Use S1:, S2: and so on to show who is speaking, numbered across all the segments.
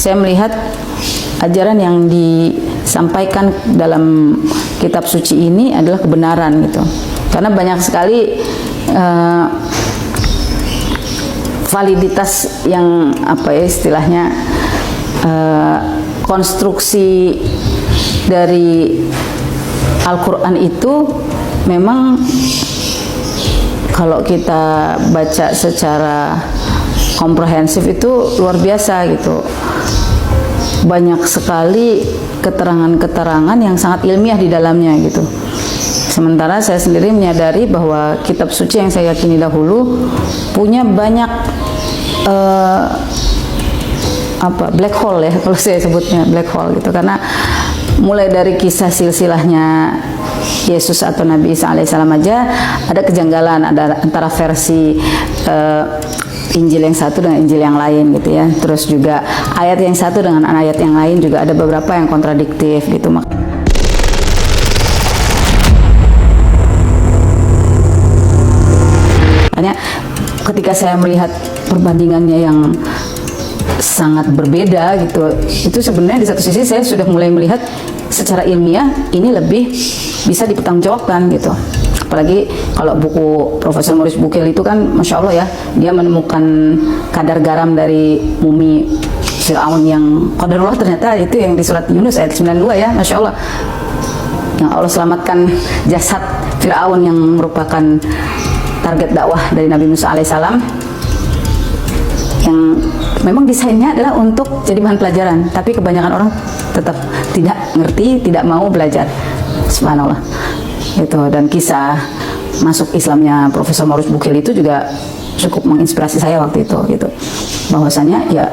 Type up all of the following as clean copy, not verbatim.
S1: saya melihat ajaran yang disampaikan dalam kitab suci ini adalah kebenaran gitu. Karena banyak sekali validitas yang istilahnya konstruksi dari Al-Quran itu memang kalau kita baca secara komprehensif itu luar biasa gitu. Banyak sekali keterangan-keterangan yang sangat ilmiah di dalamnya gitu. Sementara saya sendiri menyadari bahwa kitab suci yang saya yakini dahulu punya banyak black hole ya, kalau saya sebutnya black hole gitu. Karena mulai dari kisah silsilahnya Yesus atau Nabi Isa alaihissalam aja ada kejanggalan, ada antara versi Injil yang satu dengan Injil yang lain gitu ya. Terus juga ayat yang satu dengan ayat yang lain juga ada beberapa yang kontradiktif gitu. Makanya ketika saya melihat perbandingannya yang sangat berbeda gitu, itu sebenarnya di satu sisi saya sudah mulai melihat secara ilmiah ini lebih bisa dipertanggungjawabkan gitu. Apalagi kalau buku Profesor Maurice Bucaille itu kan Masya Allah ya, dia menemukan kadar garam dari mumi Fir'aun yang qadarullah, ternyata itu yang di surat Yunus ayat 92 ya, Masya Allah, yang Allah selamatkan jasad Fir'aun yang merupakan target dakwah dari Nabi Musa alaihissalam, yang memang desainnya adalah untuk jadi bahan pelajaran, tapi kebanyakan orang tetap tidak ngerti, tidak mau belajar. Subhanallah itu. Dan kisah masuk Islamnya Profesor Maurice Bucaille itu juga cukup menginspirasi saya waktu itu gitu. Bahwasanya ya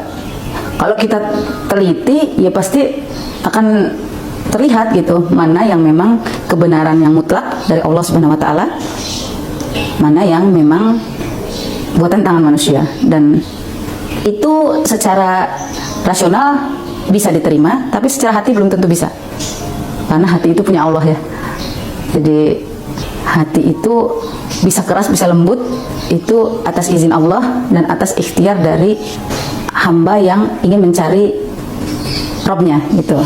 S1: kalau kita teliti ya pasti akan terlihat gitu mana yang memang kebenaran yang mutlak dari Allah Subhanahu wa taala, mana yang memang buatan tangan manusia. Dan itu secara rasional bisa diterima, tapi secara hati belum tentu bisa, karena hati itu punya Allah ya. Jadi hati itu bisa keras, bisa lembut, itu atas izin Allah dan atas ikhtiar dari hamba yang ingin mencari Robnya gitu.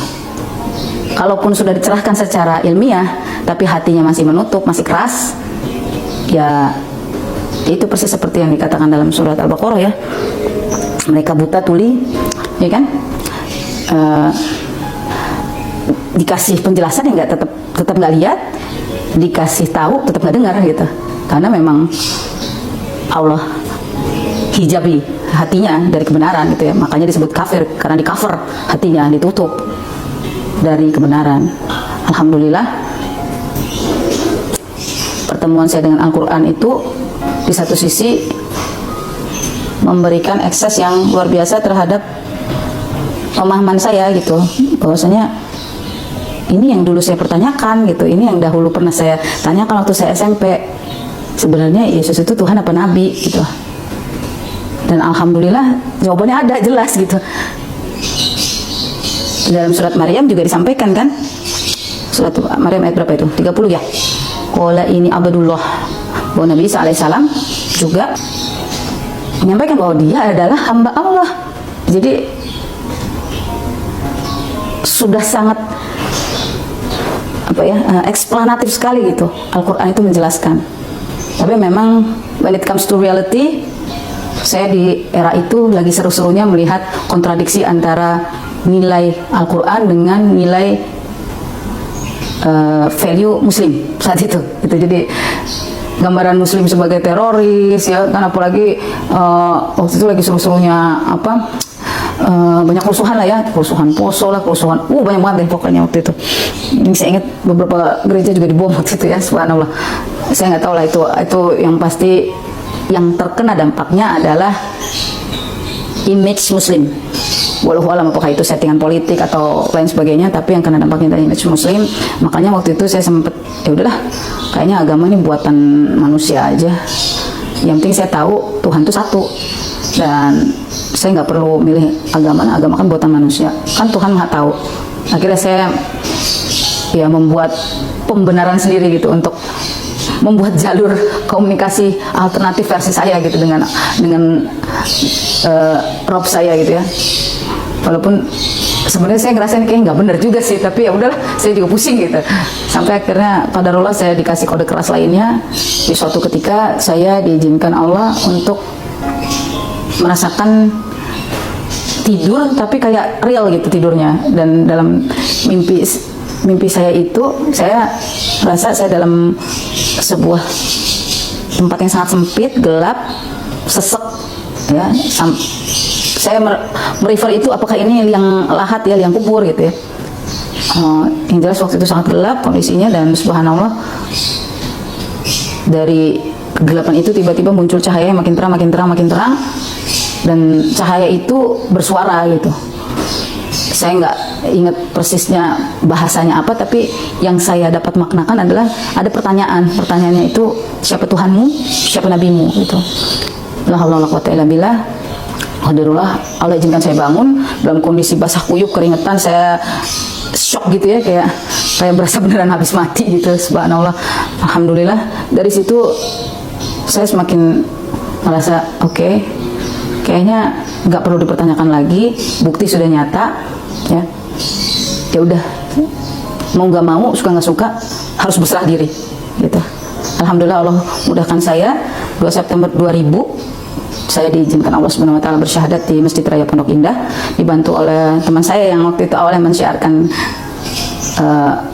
S1: Kalaupun sudah dicerahkan secara ilmiah, tapi hatinya masih menutup, masih keras, ya itu persis seperti yang dikatakan dalam surat Al-Baqarah ya. Mereka buta tuli, ya kan? Dikasih penjelasan yang tetap nggak lihat, dikasih tahu tetap nggak dengar gitu. Karena memang Allah hijabi hatinya dari kebenaran gitu ya. Makanya disebut kafir, karena di cover hatinya, ditutup dari kebenaran. Alhamdulillah, pertemuan saya dengan Al-Quran itu di satu sisi memberikan akses yang luar biasa terhadap pemahaman saya gitu, bahwasanya ini yang dulu saya pertanyakan gitu, ini yang dahulu pernah saya tanyakan waktu saya SMP, sebenarnya Yesus itu Tuhan apa Nabi gitu. Dan alhamdulillah jawabannya ada, jelas gitu. Dalam surat Maryam juga disampaikan kan, surat Maryam ayat berapa itu? 30 ya. Qala ini abdullah, bahwa Nabi Isa alaihissalam juga menyampaikan bahwa dia adalah hamba Allah. Jadi sudah sangat eksplanatif sekali gitu Al-Quran itu menjelaskan. Tapi memang when it comes to reality, saya di era itu lagi seru-serunya melihat kontradiksi antara nilai Al-Quran dengan nilai value Muslim saat itu. Jadi gambaran Muslim sebagai teroris ya kan, apalagi waktu itu lagi seru-serunya banyak kerusuhan lah ya, kerusuhan Poso lah, kerusuhan banyak banget deh pokoknya waktu itu. Ini saya ingat beberapa gereja juga dibom waktu itu ya, subhanallah. Saya nggak tahu lah itu yang pasti yang terkena dampaknya adalah image Muslim. Walau alam apakah itu settingan politik atau lain sebagainya, tapi yang kena dampaknya dari image Muslim. Makanya waktu itu saya sempet ya udahlah, kayaknya agama ini buatan manusia aja. Yang penting saya tahu Tuhan itu satu, dan saya nggak perlu milih agama kan buatan manusia, kan Tuhan Maha tahu. Akhirnya saya ya membuat pembenaran sendiri gitu, untuk membuat jalur komunikasi alternatif versi saya gitu dengan Rob saya gitu ya. Walaupun sebenarnya saya ngerasain kayak nggak benar juga sih, tapi ya udahlah, saya juga pusing gitu. Sampai akhirnya qadarullah saya dikasih kode keras lainnya. Di suatu ketika saya diizinkan Allah untuk merasakan tidur tapi kayak real gitu tidurnya. Dan dalam mimpi saya itu, saya rasa saya dalam sebuah tempat yang sangat sempit, gelap, sesek ya. Saya merefer itu apakah ini liang lahat ya, liang kubur gitu ya. Yang jelas waktu itu sangat gelap kondisinya, dan subhanallah dari kegelapan itu tiba-tiba muncul cahaya yang makin terang, dan cahaya itu bersuara gitu. Saya nggak ingat persisnya bahasanya apa, tapi yang saya dapat maknakan adalah ada pertanyaannya itu, siapa Tuhanmu, siapa nabimu gitu. La haula wala quwata illa billah. Qadarullah Allah izinkan saya bangun dalam kondisi basah kuyup, keringetan, saya shock gitu ya, kayak berasa beneran habis mati gitu. Subhanallah, alhamdulillah. Dari situ saya semakin merasa oke, kayaknya nggak perlu dipertanyakan lagi, bukti sudah nyata ya. Ya udah, mau nggak mau, suka nggak suka, harus berserah diri gitu. Alhamdulillah Allah mudahkan saya. 2 September 2000 saya diizinkan Allah Subhanahu wa taala bersyahadat di Masjid Raya Pondok Indah, dibantu oleh teman saya yang waktu itu awalnya mensyiarkan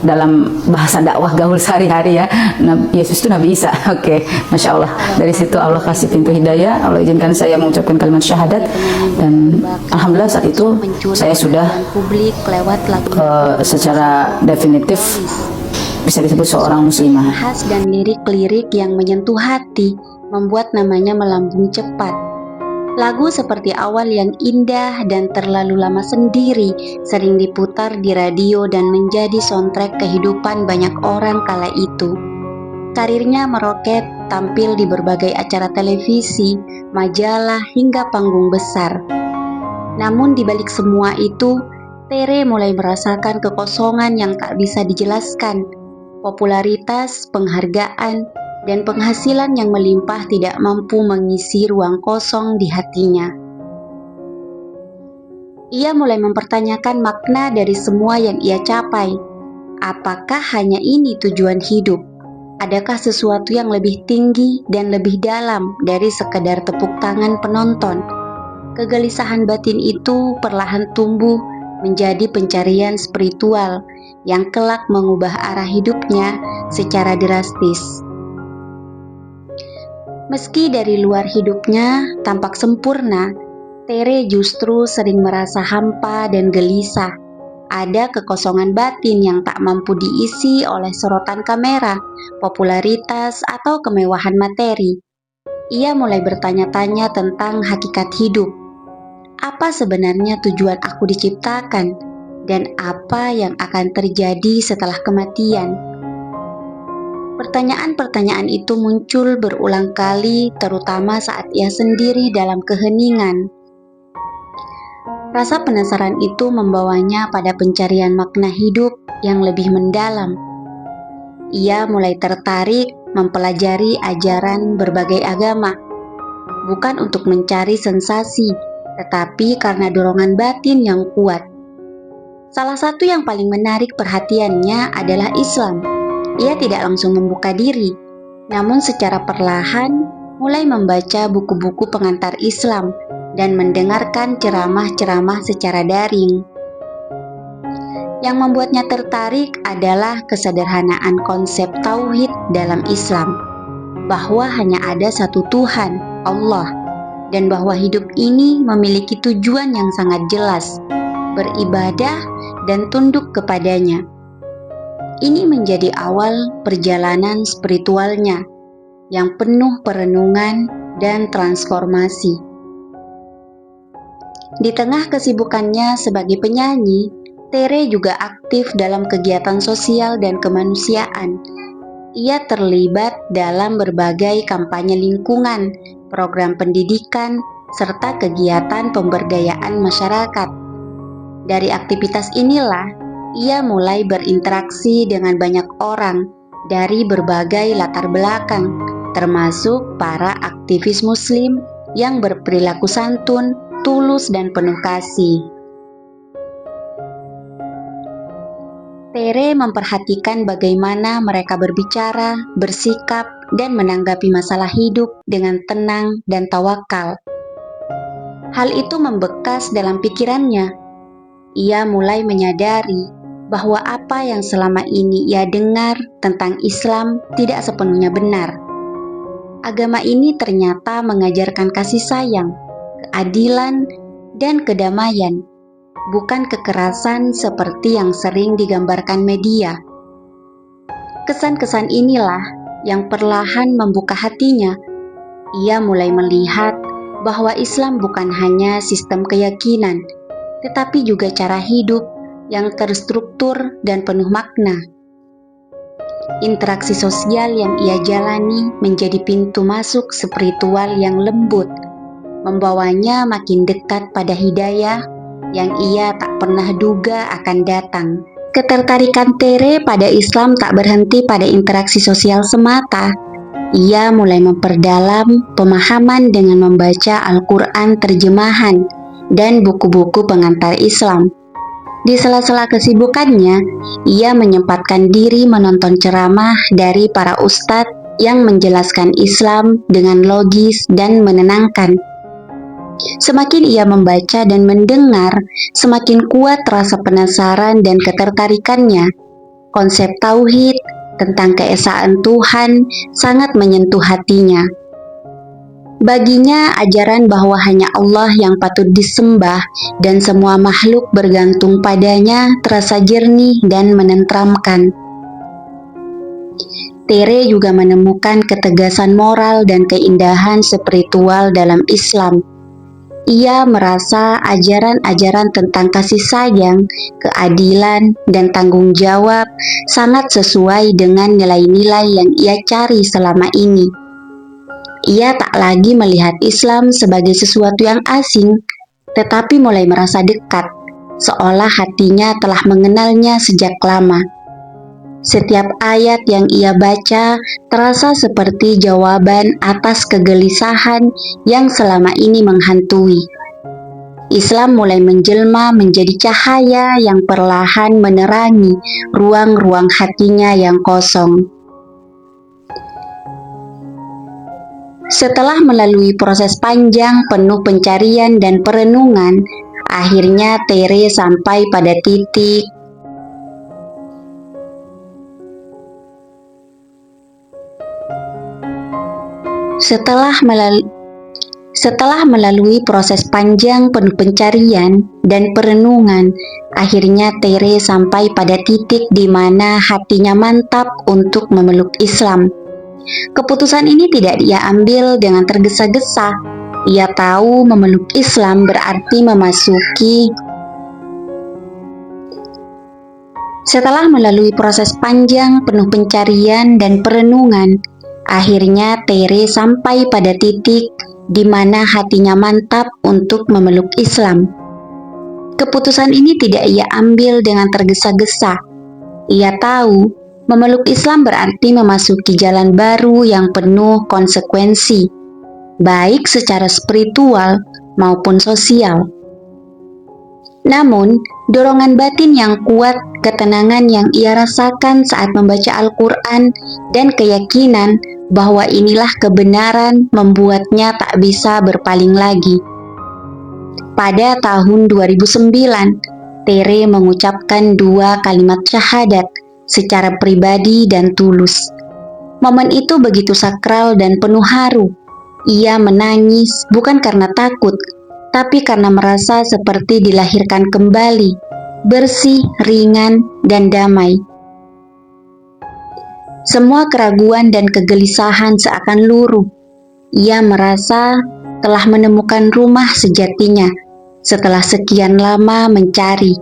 S1: dalam bahasa dakwah gaul sehari-hari ya, Yesus itu Nabi Isa. Oke, Masya Allah. Dari situ Allah kasih pintu hidayah, Allah izinkan saya mengucapkan kalimat syahadat, dan alhamdulillah saat itu saya sudah secara definitif bisa disebut seorang muslimah.
S2: Khas dan lirik-lirik yang menyentuh hati membuat namanya melambung cepat. Lagu seperti Awal yang indah dan Terlalu Lama Sendiri sering diputar di radio dan menjadi soundtrack kehidupan banyak orang kala itu. Karirnya meroket, tampil di berbagai acara televisi, majalah, hingga panggung besar. Namun di balik semua itu, Tere mulai merasakan kekosongan yang tak bisa dijelaskan. Popularitas, penghargaan, dan penghasilan yang melimpah tidak mampu mengisi ruang kosong di hatinya. Ia mulai mempertanyakan makna dari semua yang ia capai. Apakah hanya ini tujuan hidup? Adakah sesuatu yang lebih tinggi dan lebih dalam dari sekedar tepuk tangan penonton? Kegelisahan batin itu perlahan tumbuh menjadi pencarian spiritual yang kelak mengubah arah hidupnya secara drastis. Meski dari luar hidupnya tampak sempurna, Tere justru sering merasa hampa dan gelisah. Ada kekosongan batin yang tak mampu diisi oleh sorotan kamera, popularitas, atau kemewahan materi. Ia mulai bertanya-tanya tentang hakikat hidup. Apa sebenarnya tujuan aku diciptakan, dan apa yang akan terjadi setelah kematian? Pertanyaan-pertanyaan itu muncul berulang kali, terutama saat ia sendiri dalam keheningan. Rasa penasaran itu membawanya pada pencarian makna hidup yang lebih mendalam. Ia mulai tertarik mempelajari ajaran berbagai agama, bukan untuk mencari sensasi, tetapi karena dorongan batin yang kuat. Salah satu yang paling menarik perhatiannya adalah Islam. Ia tidak langsung membuka diri, namun secara perlahan mulai membaca buku-buku pengantar Islam dan mendengarkan ceramah-ceramah secara daring. Yang membuatnya tertarik adalah kesederhanaan konsep tauhid dalam Islam, bahwa hanya ada satu Tuhan, Allah, dan bahwa hidup ini memiliki tujuan yang sangat jelas, beribadah dan tunduk kepadanya. Ini menjadi awal perjalanan spiritualnya yang penuh perenungan dan transformasi. Di tengah kesibukannya sebagai penyanyi, Tere juga aktif dalam kegiatan sosial dan kemanusiaan. Ia terlibat dalam berbagai kampanye lingkungan, program pendidikan, serta kegiatan pemberdayaan masyarakat. Dari aktivitas inilah, ia mulai berinteraksi dengan banyak orang dari berbagai latar belakang, termasuk para aktivis muslim yang berperilaku santun, tulus, dan penuh kasih. Tere memperhatikan bagaimana mereka berbicara, bersikap, dan menanggapi masalah hidup dengan tenang dan tawakal. Hal itu membekas dalam pikirannya. Ia mulai menyadari bahwa apa yang selama ini ia dengar tentang Islam tidak sepenuhnya benar. Agama ini ternyata mengajarkan kasih sayang, keadilan, dan kedamaian, bukan kekerasan seperti yang sering digambarkan media. Kesan-kesan inilah yang perlahan membuka hatinya. Ia mulai melihat bahwa Islam bukan hanya sistem keyakinan, tetapi juga cara hidup yang terstruktur dan penuh makna. Interaksi sosial yang ia jalani menjadi pintu masuk spiritual yang lembut, membawanya makin dekat pada hidayah yang ia tak pernah duga akan datang. Ketertarikan Tere pada Islam tak berhenti pada interaksi sosial semata. Ia mulai memperdalam pemahaman dengan membaca Al-Quran terjemahan dan buku-buku pengantar Islam. Di sela-sela kesibukannya, ia menyempatkan diri menonton ceramah dari para ustadz yang menjelaskan Islam dengan logis dan menenangkan. Semakin ia membaca dan mendengar, semakin kuat rasa penasaran dan ketertarikannya. Konsep tauhid tentang keesaan Tuhan sangat menyentuh hatinya. Baginya, ajaran bahwa hanya Allah yang patut disembah dan semua makhluk bergantung padanya terasa jernih dan menenteramkan. Tere juga menemukan ketegasan moral dan keindahan spiritual dalam Islam. Ia merasa ajaran-ajaran tentang kasih sayang, keadilan, dan tanggung jawab sangat sesuai dengan nilai-nilai yang ia cari selama ini. Ia tak lagi melihat Islam sebagai sesuatu yang asing, tetapi mulai merasa dekat, seolah hatinya telah mengenalnya sejak lama. Setiap ayat yang ia baca terasa seperti jawaban atas kegelisahan yang selama ini menghantui. Islam mulai menjelma menjadi cahaya yang perlahan menerangi ruang-ruang hatinya yang kosong. Setelah melalui proses panjang penuh pencarian dan perenungan, akhirnya Tere sampai pada titik Setelah melalui proses panjang penuh pencarian dan perenungan, akhirnya Tere sampai pada titik di mana hatinya mantap untuk memeluk Islam. Keputusan ini tidak ia ambil dengan tergesa-gesa. Ia tahu memeluk Islam berarti memasuki. Setelah melalui proses panjang penuh pencarian dan perenungan, akhirnya Tere sampai pada titik di mana hatinya mantap untuk memeluk Islam. Keputusan ini tidak ia ambil dengan tergesa-gesa. Ia tahu memeluk Islam berarti memasuki jalan baru yang penuh konsekuensi, baik secara spiritual maupun sosial. Namun, dorongan batin yang kuat, ketenangan yang ia rasakan saat membaca Al-Quran, dan keyakinan bahwa inilah kebenaran membuatnya tak bisa berpaling lagi. Pada tahun 2009, Tere mengucapkan 2 kalimat syahadat secara pribadi dan tulus. Momen itu begitu sakral dan penuh haru. Ia menangis bukan karena takut, tapi karena merasa seperti dilahirkan kembali, bersih, ringan, dan damai. Semua keraguan dan kegelisahan seakan luruh. Ia merasa telah menemukan rumah sejatinya setelah sekian lama mencari.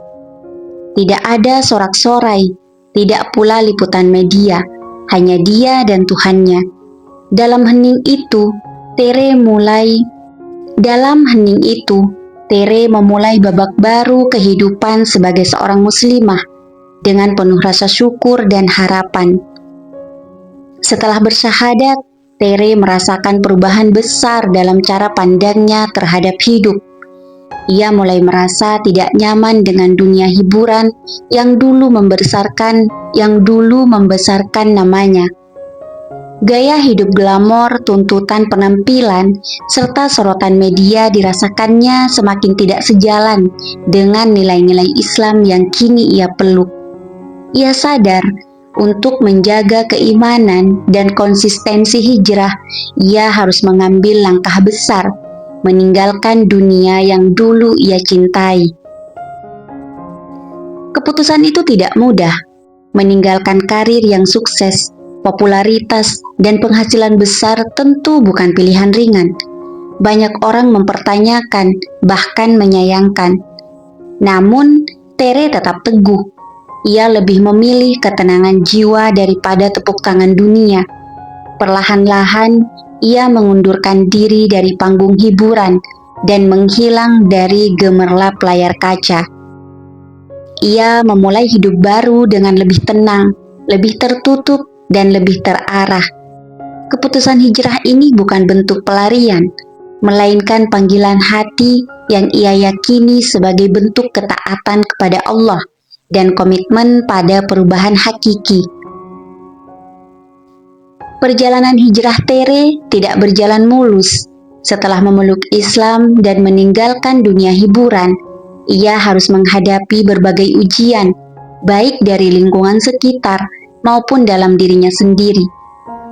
S2: Tidak ada sorak-sorai, tidak pula liputan media, hanya dia dan Tuhannya. Dalam hening itu, Tere memulai babak baru kehidupan sebagai seorang muslimah dengan penuh rasa syukur dan harapan. Setelah bersyahadat, Tere merasakan perubahan besar dalam cara pandangnya terhadap hidup. Ia mulai merasa tidak nyaman dengan dunia hiburan yang dulu membesarkan namanya. Gaya hidup glamor, tuntutan penampilan, serta sorotan media dirasakannya semakin tidak sejalan dengan nilai-nilai Islam yang kini ia peluk. Ia sadar untuk menjaga keimanan dan konsistensi hijrah, ia harus mengambil langkah besar, meninggalkan dunia yang dulu ia cintai. Keputusan itu tidak mudah. Meninggalkan karir yang sukses, popularitas, dan penghasilan besar tentu bukan pilihan ringan. Banyak orang mempertanyakan, bahkan menyayangkan. Namun, Tere tetap teguh. Ia lebih memilih ketenangan jiwa daripada tepuk tangan dunia. Perlahan-lahan, ia mengundurkan diri dari panggung hiburan dan menghilang dari gemerlap layar kaca. Ia memulai hidup baru dengan lebih tenang, lebih tertutup, dan lebih terarah. Keputusan hijrah ini bukan bentuk pelarian, melainkan panggilan hati yang ia yakini sebagai bentuk ketaatan kepada Allah dan komitmen pada perubahan hakiki. Perjalanan hijrah Tere tidak berjalan mulus. Setelah memeluk Islam dan meninggalkan dunia hiburan, ia harus menghadapi berbagai ujian, baik dari lingkungan sekitar maupun dalam dirinya sendiri.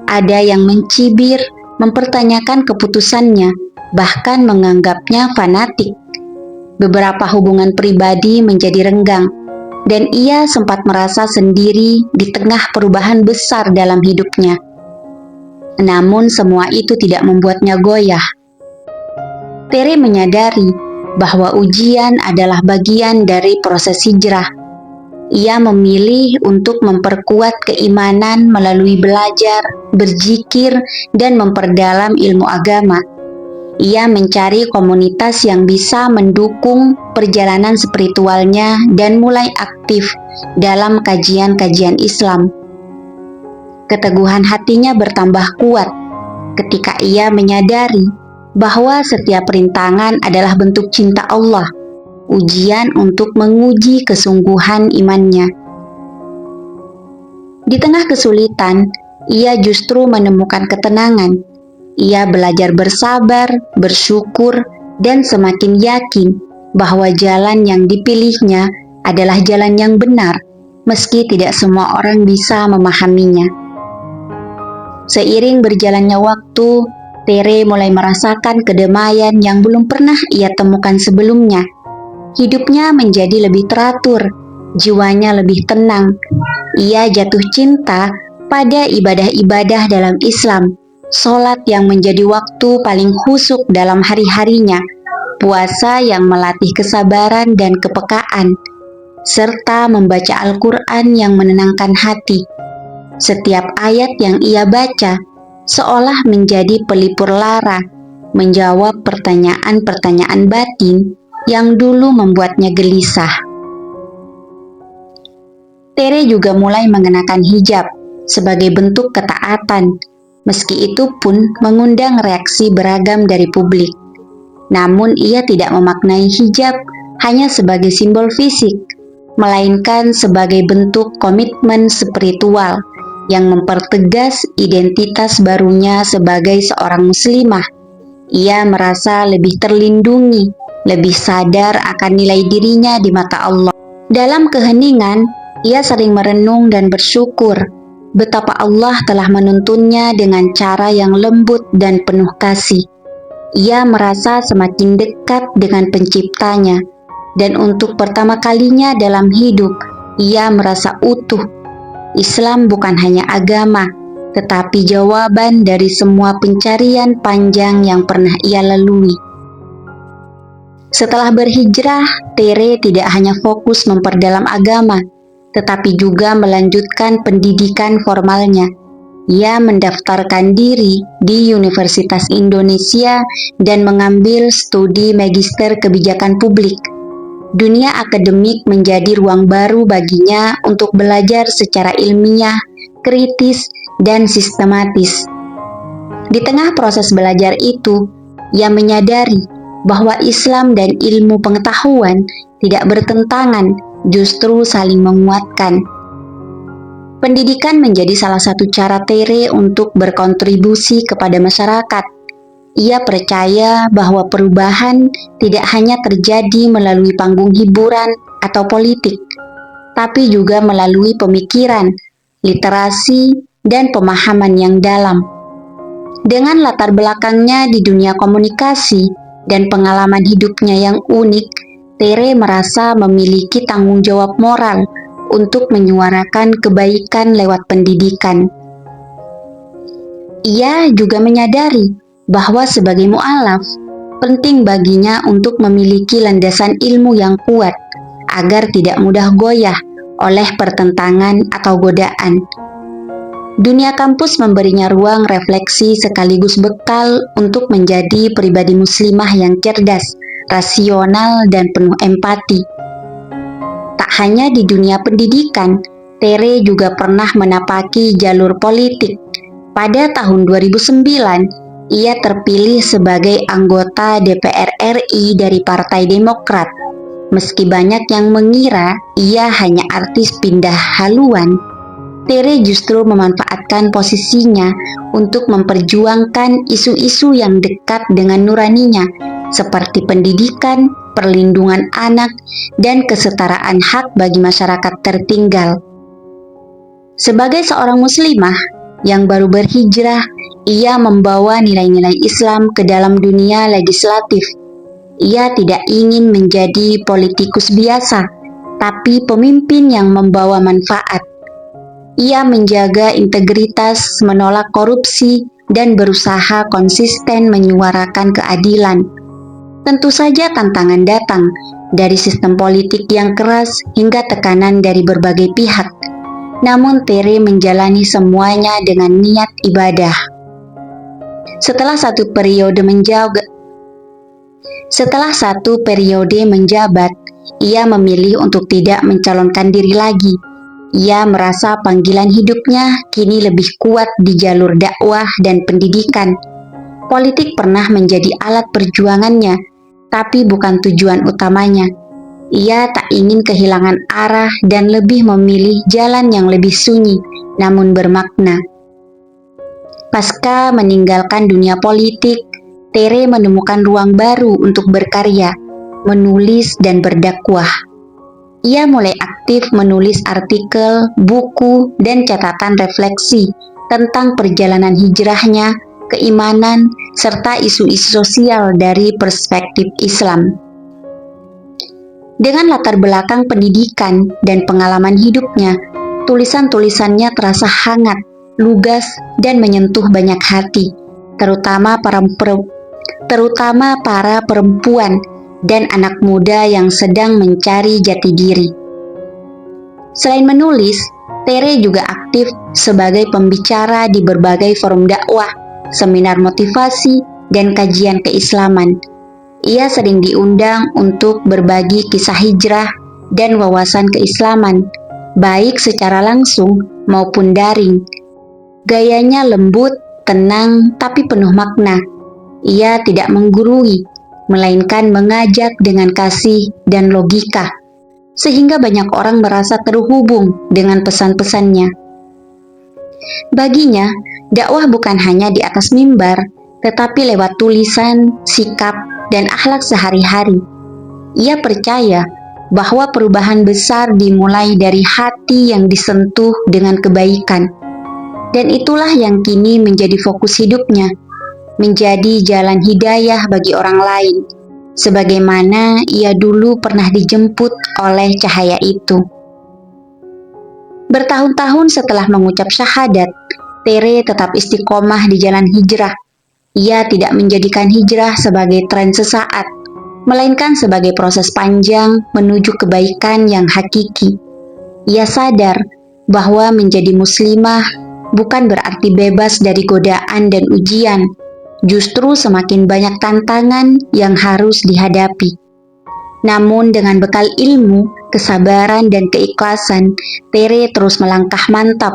S2: Ada yang mencibir, mempertanyakan keputusannya, bahkan menganggapnya fanatik. Beberapa hubungan pribadi menjadi renggang, dan ia sempat merasa sendiri di tengah perubahan besar dalam hidupnya. Namun semua itu tidak membuatnya goyah. Tere menyadari bahwa ujian adalah bagian dari proses hijrah. Ia memilih untuk memperkuat keimanan melalui belajar, berzikir, dan memperdalam ilmu agama. Ia mencari komunitas yang bisa mendukung perjalanan spiritualnya dan mulai aktif dalam kajian-kajian Islam. Keteguhan hatinya bertambah kuat ketika ia menyadari bahwa setiap rintangan adalah bentuk cinta Allah, ujian untuk menguji kesungguhan imannya. Di tengah kesulitan, ia justru menemukan ketenangan. Ia belajar bersabar, bersyukur, dan semakin yakin bahwa jalan yang dipilihnya adalah jalan yang benar, meski tidak semua orang bisa memahaminya. Seiring berjalannya waktu, Tere mulai merasakan kedamaian yang belum pernah ia temukan sebelumnya. Hidupnya menjadi lebih teratur, jiwanya lebih tenang. Ia jatuh cinta pada ibadah-ibadah dalam Islam, sholat yang menjadi waktu paling khusyuk dalam hari-harinya, puasa yang melatih kesabaran dan kepekaan, serta membaca Al-Quran yang menenangkan hati. Setiap ayat yang ia baca seolah menjadi pelipur lara, menjawab pertanyaan-pertanyaan batin yang dulu membuatnya gelisah. Tere juga mulai mengenakan hijab sebagai bentuk ketaatan, meski itu pun mengundang reaksi beragam dari publik. Namun ia tidak memaknai hijab hanya sebagai simbol fisik, melainkan sebagai bentuk komitmen spiritual yang mempertegas identitas barunya sebagai seorang muslimah. Ia merasa lebih terlindungi, lebih sadar akan nilai dirinya di mata Allah. Dalam keheningan, ia sering merenung dan bersyukur betapa Allah telah menuntunnya dengan cara yang lembut dan penuh kasih. Ia merasa semakin dekat dengan penciptanya, dan untuk pertama kalinya dalam hidup, ia merasa utuh. Islam bukan hanya agama, tetapi jawaban dari semua pencarian panjang yang pernah ia lalui. Setelah berhijrah, Tere tidak hanya fokus memperdalam agama, tetapi juga melanjutkan pendidikan formalnya. Ia mendaftarkan diri di Universitas Indonesia dan mengambil studi Magister Kebijakan Publik. Dunia akademik menjadi ruang baru baginya untuk belajar secara ilmiah, kritis, dan sistematis. Di tengah proses belajar itu, ia menyadari bahwa Islam dan ilmu pengetahuan tidak bertentangan, justru saling menguatkan. Pendidikan menjadi salah satu cara Tere untuk berkontribusi kepada masyarakat. Ia percaya bahwa perubahan tidak hanya terjadi melalui panggung hiburan atau politik, tapi juga melalui pemikiran, literasi, dan pemahaman yang dalam. Dengan latar belakangnya di dunia komunikasi dan pengalaman hidupnya yang unik, Tere merasa memiliki tanggung jawab moral untuk menyuarakan kebaikan lewat pendidikan. Ia juga menyadari bahwa sebagai mu'alaf, penting baginya untuk memiliki landasan ilmu yang kuat agar tidak mudah goyah oleh pertentangan atau godaan. Dunia kampus memberinya ruang refleksi sekaligus bekal untuk menjadi pribadi muslimah yang cerdas, rasional, dan penuh empati. Tak hanya di dunia pendidikan, Tere juga pernah menapaki jalur politik. Pada tahun 2009, ia terpilih sebagai anggota DPR RI dari Partai Demokrat. Meski banyak yang mengira ia hanya artis pindah haluan, Tere justru memanfaatkan posisinya untuk memperjuangkan isu-isu yang dekat dengan nuraninya, seperti pendidikan, perlindungan anak, dan kesetaraan hak bagi masyarakat tertinggal. Sebagai seorang muslimah yang baru berhijrah, ia membawa nilai-nilai Islam ke dalam dunia legislatif. Ia tidak ingin menjadi politikus biasa, tapi pemimpin yang membawa manfaat. Ia menjaga integritas, menolak korupsi, dan berusaha konsisten menyuarakan keadilan. Tentu saja tantangan datang dari sistem politik yang keras hingga tekanan dari berbagai pihak. Namun Tere menjalani semuanya dengan niat ibadah. Setelah satu periode menjabat, ia memilih untuk tidak mencalonkan diri lagi. Ia merasa panggilan hidupnya kini lebih kuat di jalur dakwah dan pendidikan. Politik pernah menjadi alat perjuangannya, tapi bukan tujuan utamanya. Ia tak ingin kehilangan arah dan lebih memilih jalan yang lebih sunyi, namun bermakna. Pasca meninggalkan dunia politik, Tere menemukan ruang baru untuk berkarya, menulis, dan berdakwah. Ia mulai aktif menulis artikel, buku, dan catatan refleksi tentang perjalanan hijrahnya, keimanan, serta isu-isu sosial dari perspektif Islam. Dengan latar belakang pendidikan dan pengalaman hidupnya, tulisan-tulisannya terasa hangat, lugas, dan menyentuh banyak hati, terutama para perempuan dan anak muda yang sedang mencari jati diri. Selain menulis, Tere juga aktif sebagai pembicara di berbagai forum dakwah, seminar motivasi, dan kajian keislaman. Ia sering diundang untuk berbagi kisah hijrah dan wawasan keislaman, baik secara langsung maupun daring. Gayanya lembut, tenang, tapi penuh makna. Ia tidak menggurui, melainkan mengajak dengan kasih dan logika, sehingga banyak orang merasa terhubung dengan pesan-pesannya. Baginya, dakwah bukan hanya di atas mimbar, tetapi lewat tulisan, sikap, dan akhlak sehari-hari. Ia percaya bahwa perubahan besar dimulai dari hati yang disentuh dengan kebaikan. Dan itulah yang kini menjadi fokus hidupnya, menjadi jalan hidayah bagi orang lain, sebagaimana ia dulu pernah dijemput oleh cahaya itu. Bertahun-tahun setelah mengucap syahadat, Tere tetap istiqomah di jalan hijrah. Ia tidak menjadikan hijrah sebagai tren sesaat, melainkan sebagai proses panjang menuju kebaikan yang hakiki. Ia sadar bahwa menjadi muslimah bukan berarti bebas dari godaan dan ujian, justru semakin banyak tantangan yang harus dihadapi. Namun dengan bekal ilmu, kesabaran, dan keikhlasan, Tere terus melangkah mantap.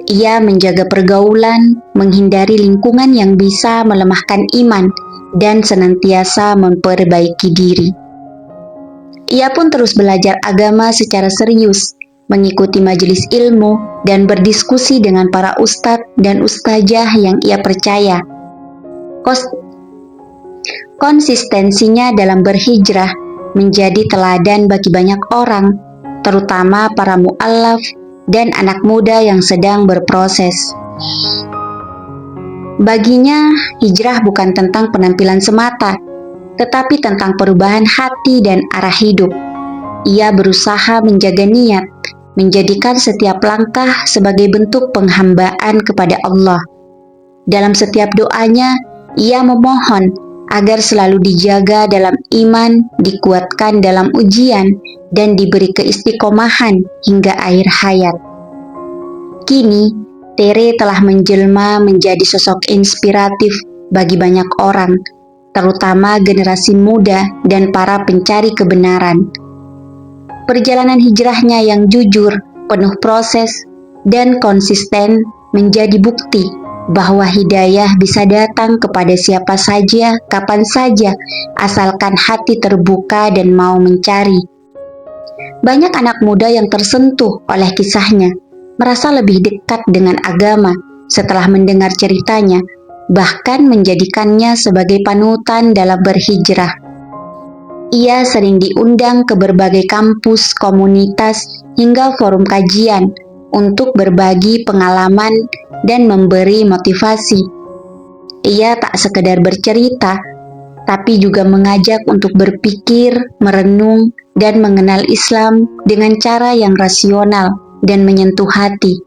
S2: Ia menjaga pergaulan, menghindari lingkungan yang bisa melemahkan iman, dan senantiasa memperbaiki diri. Ia pun terus belajar agama secara serius, mengikuti majelis ilmu, dan berdiskusi dengan para ustadz dan ustazah yang ia percaya. Konsistensinya dalam berhijrah menjadi teladan bagi banyak orang, terutama para mu'allaf dan anak muda yang sedang berproses. Baginya, hijrah bukan tentang penampilan semata, tetapi tentang perubahan hati dan arah hidup. Ia berusaha menjaga niat, menjadikan setiap langkah sebagai bentuk penghambaan kepada Allah. Dalam setiap doanya, ia memohon agar selalu dijaga dalam iman, dikuatkan dalam ujian, dan diberi keistiqomahan hingga akhir hayat. Kini, Tere telah menjelma menjadi sosok inspiratif bagi banyak orang, terutama generasi muda dan para pencari kebenaran. Perjalanan hijrahnya yang jujur, penuh proses, dan konsisten menjadi bukti bahwa hidayah bisa datang kepada siapa saja, kapan saja, asalkan hati terbuka dan mau mencari. Banyak anak muda yang tersentuh oleh kisahnya, merasa lebih dekat dengan agama setelah mendengar ceritanya, bahkan menjadikannya sebagai panutan dalam berhijrah. Ia sering diundang ke berbagai kampus, komunitas, hingga forum kajian untuk berbagi pengalaman dan memberi motivasi. Ia tak sekedar bercerita, tapi juga mengajak untuk berpikir, merenung, dan mengenal Islam dengan cara yang rasional dan menyentuh hati.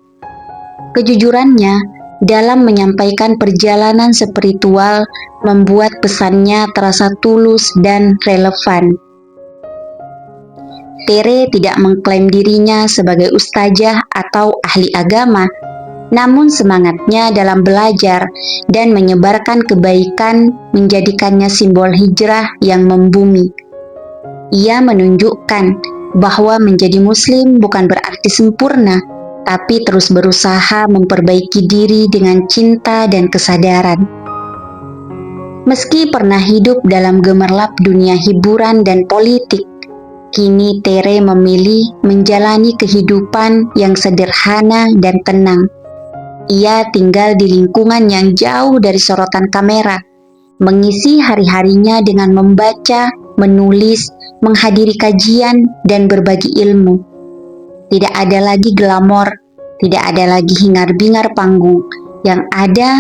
S2: Kejujurannya dalam menyampaikan perjalanan spiritual membuat pesannya terasa tulus dan relevan. Tere tidak mengklaim dirinya sebagai ustazah atau ahli agama, namun semangatnya dalam belajar dan menyebarkan kebaikan menjadikannya simbol hijrah yang membumi. Ia menunjukkan bahwa menjadi muslim bukan berarti sempurna, tapi terus berusaha memperbaiki diri dengan cinta dan kesadaran. Meski pernah hidup dalam gemerlap dunia hiburan dan politik, kini Tere memilih menjalani kehidupan yang sederhana dan tenang. Ia tinggal di lingkungan yang jauh dari sorotan kamera, mengisi hari-harinya dengan membaca, menulis, menghadiri kajian, dan berbagi ilmu. Tidak ada lagi glamor, tidak ada lagi hingar-bingar panggung. Yang ada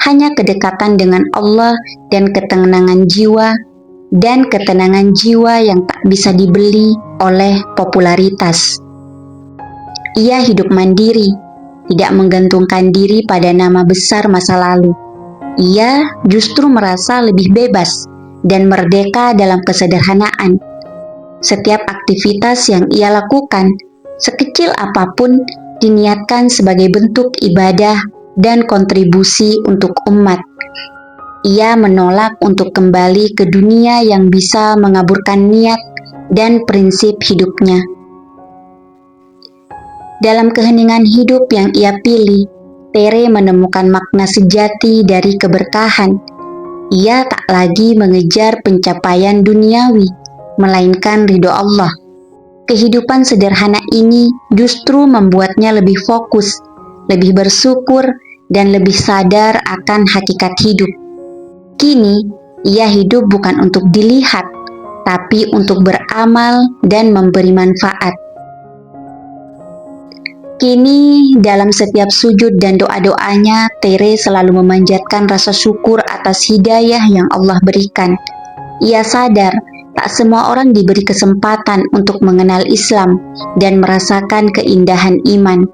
S2: hanya kedekatan dengan Allah dan ketenangan jiwa yang tak bisa dibeli oleh popularitas. Ia hidup mandiri, tidak menggantungkan diri pada nama besar masa lalu. Ia justru merasa lebih bebas dan merdeka dalam kesederhanaan. Setiap aktivitas yang ia lakukan, sekecil apapun, diniatkan sebagai bentuk ibadah dan kontribusi untuk umat. Ia menolak untuk kembali ke dunia yang bisa mengaburkan niat dan prinsip hidupnya. Dalam keheningan hidup yang ia pilih, Tere menemukan makna sejati dari keberkahan. Ia tak lagi mengejar pencapaian duniawi, melainkan ridho Allah. Kehidupan sederhana ini justru membuatnya lebih fokus, lebih bersyukur, dan lebih sadar akan hakikat hidup. Kini, ia hidup bukan untuk dilihat, tapi untuk beramal dan memberi manfaat. Kini, dalam setiap sujud dan doa-doanya, Tere selalu memanjatkan rasa syukur atas hidayah yang Allah berikan. Ia sadar, tak semua orang diberi kesempatan untuk mengenal Islam dan merasakan keindahan iman.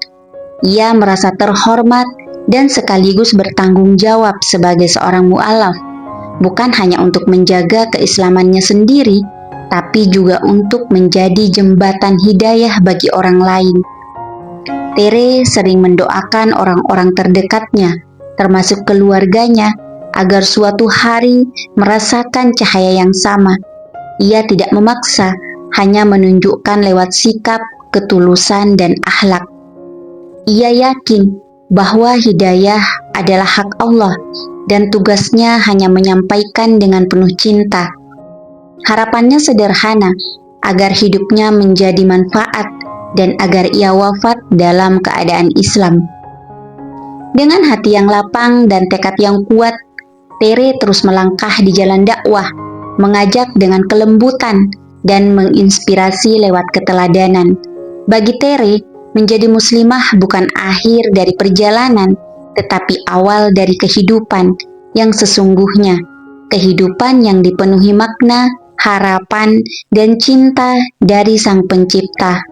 S2: Ia merasa terhormat dan sekaligus bertanggung jawab sebagai seorang mu'alaf, bukan hanya untuk menjaga keislamannya sendiri, tapi juga untuk menjadi jembatan hidayah bagi orang lain. Tere sering mendoakan orang-orang terdekatnya, termasuk keluarganya, agar suatu hari merasakan cahaya yang sama. Ia tidak memaksa, hanya menunjukkan lewat sikap, ketulusan, dan akhlak. Ia yakin bahwa hidayah adalah hak Allah dan tugasnya hanya menyampaikan dengan penuh cinta. Harapannya sederhana, agar hidupnya menjadi manfaat dan agar ia wafat dalam keadaan Islam. Dengan hati yang lapang dan tekad yang kuat, Tere terus melangkah di jalan dakwah, mengajak dengan kelembutan dan menginspirasi lewat keteladanan. Bagi Tere, menjadi muslimah bukan akhir dari perjalanan, tetapi awal dari kehidupan yang sesungguhnya. Kehidupan yang dipenuhi makna, harapan, dan cinta dari Sang Pencipta.